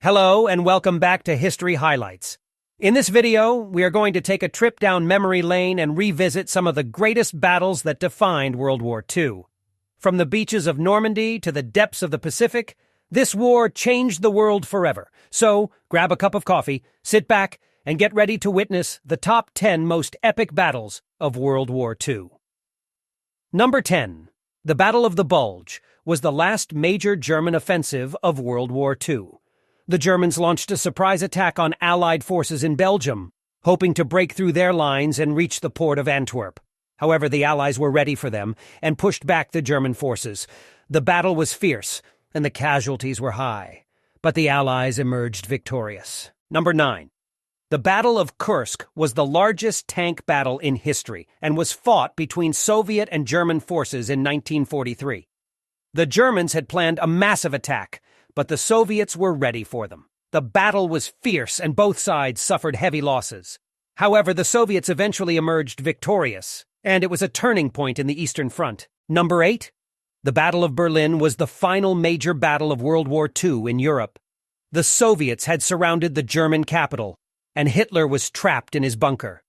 Hello and welcome back to History Highlights. In this video, we are going to take a trip down memory lane and revisit some of the greatest battles that defined World War II. From the beaches of Normandy to the depths of the Pacific, this war changed the world forever. So, grab a cup of coffee, sit back, and get ready to witness the top 10 most epic battles of World War II. Number 10. The Battle of the Bulge was the last major German offensive of World War II. The Germans launched a surprise attack on Allied forces in Belgium, hoping to break through their lines and reach the port of Antwerp. However, the Allies were ready for them and pushed back the German forces. The battle was fierce, and the casualties were high. But the Allies emerged victorious. Number 9. The Battle of Kursk was the largest tank battle in history and was fought between Soviet and German forces in 1943. The Germans had planned a massive attack, but the Soviets were ready for them. The battle was fierce and both sides suffered heavy losses. However, the Soviets eventually emerged victorious, and it was a turning point in the Eastern Front. Number 8. The Battle of Berlin was the final major battle of World War II in Europe. The Soviets had surrounded the German capital, and Hitler was trapped in his bunker.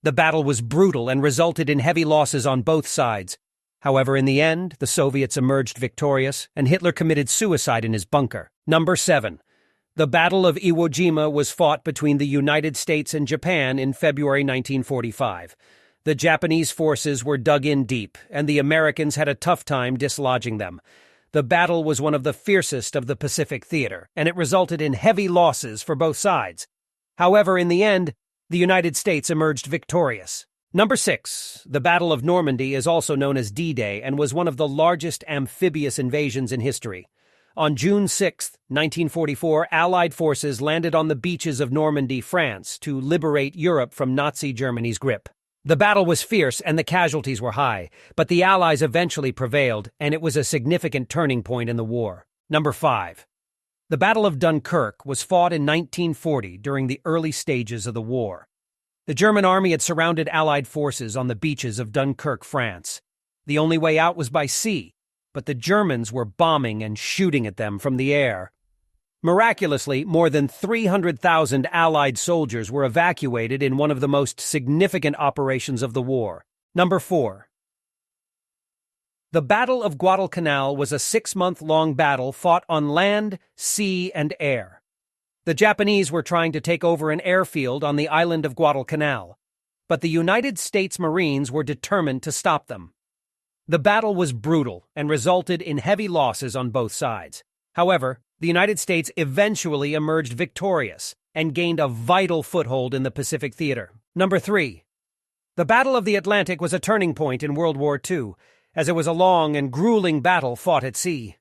The battle was brutal and resulted in heavy losses on both sides. However, in the end, the Soviets emerged victorious, and Hitler committed suicide in his bunker. Number 7. The Battle of Iwo Jima was fought between the United States and Japan in February 1945. The Japanese forces were dug in deep, and the Americans had a tough time dislodging them. The battle was one of the fiercest of the Pacific Theater, and it resulted in heavy losses for both sides. However, in the end, the United States emerged victorious. Number 6. The Battle of Normandy is also known as D-Day and was one of the largest amphibious invasions in history. On June 6, 1944, Allied forces landed on the beaches of Normandy, France, to liberate Europe from Nazi Germany's grip. The battle was fierce and the casualties were high, but the Allies eventually prevailed, and it was a significant turning point in the war. Number 5. The Battle of Dunkirk was fought in 1940 during the early stages of the war. The German army had surrounded Allied forces on the beaches of Dunkirk, France. The only way out was by sea, but the Germans were bombing and shooting at them from the air. Miraculously, more than 300,000 Allied soldiers were evacuated in one of the most significant operations of the war. Number 4. The Battle of Guadalcanal was a 6-month-long battle fought on land, sea, and air. The Japanese were trying to take over an airfield on the island of Guadalcanal, but the United States Marines were determined to stop them. The battle was brutal and resulted in heavy losses on both sides. However, the United States eventually emerged victorious and gained a vital foothold in the Pacific Theater. Number 3. The Battle of the Atlantic was a turning point in World War II, as it was a long and grueling battle fought at sea.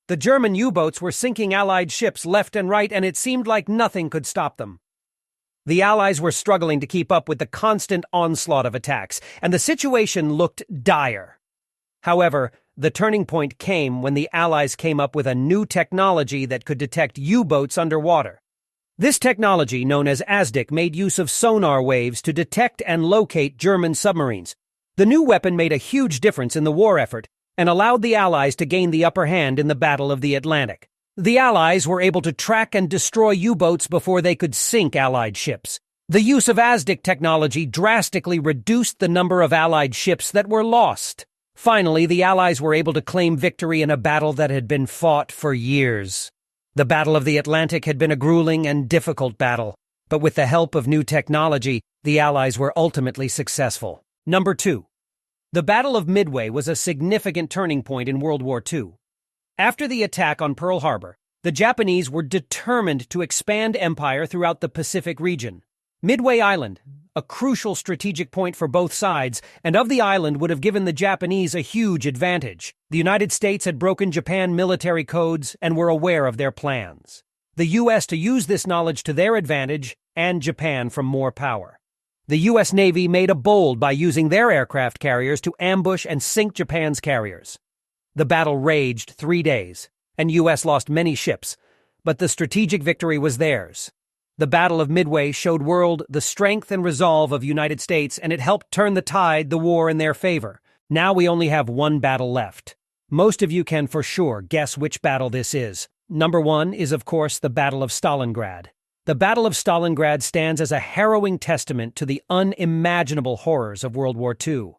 The German U-boats were sinking Allied ships left and right, and it seemed like nothing could stop them. The Allies were struggling to keep up with the constant onslaught of attacks, and the situation looked dire. However, the turning point came when the Allies came up with a new technology that could detect U-boats underwater. This technology, known as ASDIC, made use of sonar waves to detect and locate German submarines. The new weapon made a huge difference in the war effort, and allowed the Allies to gain the upper hand in the Battle of the Atlantic. The Allies were able to track and destroy U-boats before they could sink Allied ships. The use of ASDIC technology drastically reduced the number of Allied ships that were lost. Finally, the Allies were able to claim victory in a battle that had been fought for years. The Battle of the Atlantic had been a grueling and difficult battle, but with the help of new technology, the Allies were ultimately successful. Number 2. The Battle of Midway was a significant turning point in World War II. After the attack on Pearl Harbor, the Japanese were determined to expand empire throughout the Pacific region. Midway Island, a crucial strategic point for both sides, and of the island would have given the Japanese a huge advantage. The United States had broken Japan military codes and were aware of their plans. The U.S. to use this knowledge to their advantage, and Japan for more power. The U.S. Navy made a bold by using their aircraft carriers to ambush and sink Japan's carriers. The battle raged 3 days, and U.S. lost many ships, but the strategic victory was theirs. The Battle of Midway showed world the strength and resolve of United States, and it helped turn the war in their favor. Now we only have one battle left. Most of you can for sure guess which battle this is. Number 1 is, of course, the Battle of Stalingrad. The Battle of Stalingrad stands as a harrowing testament to the unimaginable horrors of World War II.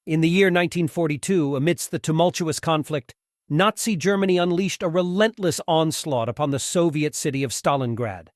In the year 1942, amidst the tumultuous conflict, Nazi Germany unleashed a relentless onslaught upon the Soviet city of Stalingrad.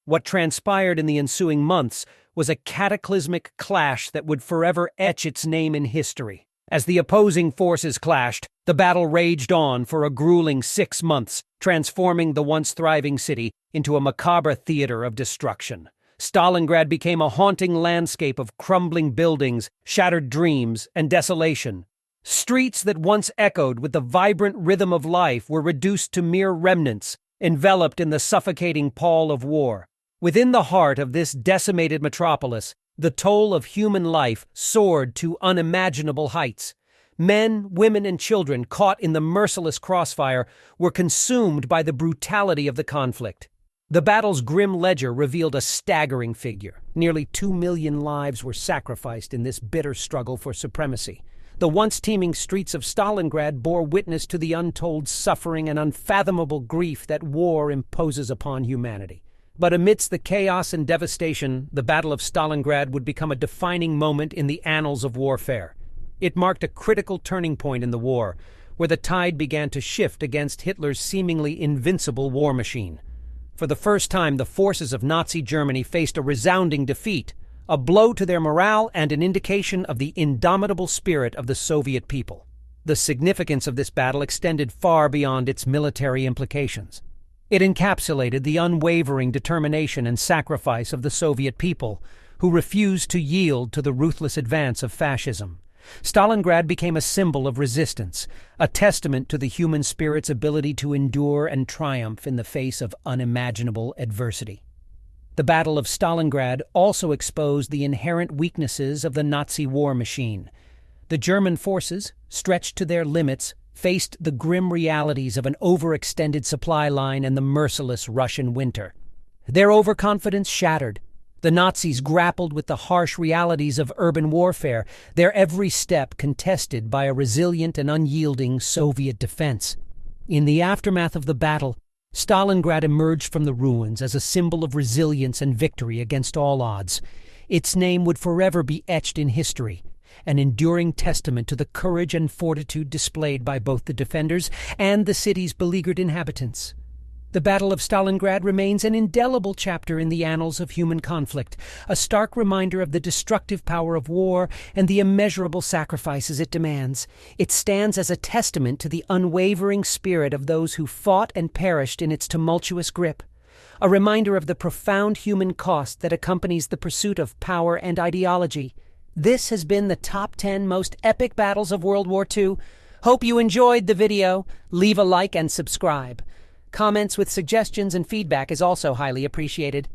What transpired in the ensuing months was a cataclysmic clash that would forever etch its name in history. As the opposing forces clashed, the battle raged on for a grueling 6 months, transforming the once thriving city into a macabre theater of destruction. Stalingrad became a haunting landscape of crumbling buildings, shattered dreams, and desolation. Streets that once echoed with the vibrant rhythm of life were reduced to mere remnants, enveloped in the suffocating pall of war. Within the heart of this decimated metropolis, the toll of human life soared to unimaginable heights. Men, women, and children, caught in the merciless crossfire, were consumed by the brutality of the conflict. The battle's grim ledger revealed a staggering figure. Nearly 2 million lives were sacrificed in this bitter struggle for supremacy. The once teeming streets of Stalingrad bore witness to the untold suffering and unfathomable grief that war imposes upon humanity. But amidst the chaos and devastation, the Battle of Stalingrad would become a defining moment in the annals of warfare. It marked a critical turning point in the war, where the tide began to shift against Hitler's seemingly invincible war machine. For the first time, the forces of Nazi Germany faced a resounding defeat, a blow to their morale and an indication of the indomitable spirit of the Soviet people. The significance of this battle extended far beyond its military implications. It encapsulated the unwavering determination and sacrifice of the Soviet people, who refused to yield to the ruthless advance of fascism. Stalingrad became a symbol of resistance, a testament to the human spirit's ability to endure and triumph in the face of unimaginable adversity. The Battle of Stalingrad also exposed the inherent weaknesses of the Nazi war machine. The German forces, stretched to their limits, faced the grim realities of an overextended supply line and the merciless Russian winter. Their overconfidence shattered. The Nazis grappled with the harsh realities of urban warfare, their every step contested by a resilient and unyielding Soviet defense. In the aftermath of the battle, Stalingrad emerged from the ruins as a symbol of resilience and victory against all odds. Its name would forever be etched in history, an enduring testament to the courage and fortitude displayed by both the defenders and the city's beleaguered inhabitants. The Battle of Stalingrad remains an indelible chapter in the annals of human conflict, a stark reminder of the destructive power of war and the immeasurable sacrifices it demands. It stands as a testament to the unwavering spirit of those who fought and perished in its tumultuous grip, a reminder of the profound human cost that accompanies the pursuit of power and ideology. This has been the top 10 most epic battles of World War II. Hope you enjoyed the video. Leave a like and subscribe. Comments with suggestions and feedback is also highly appreciated.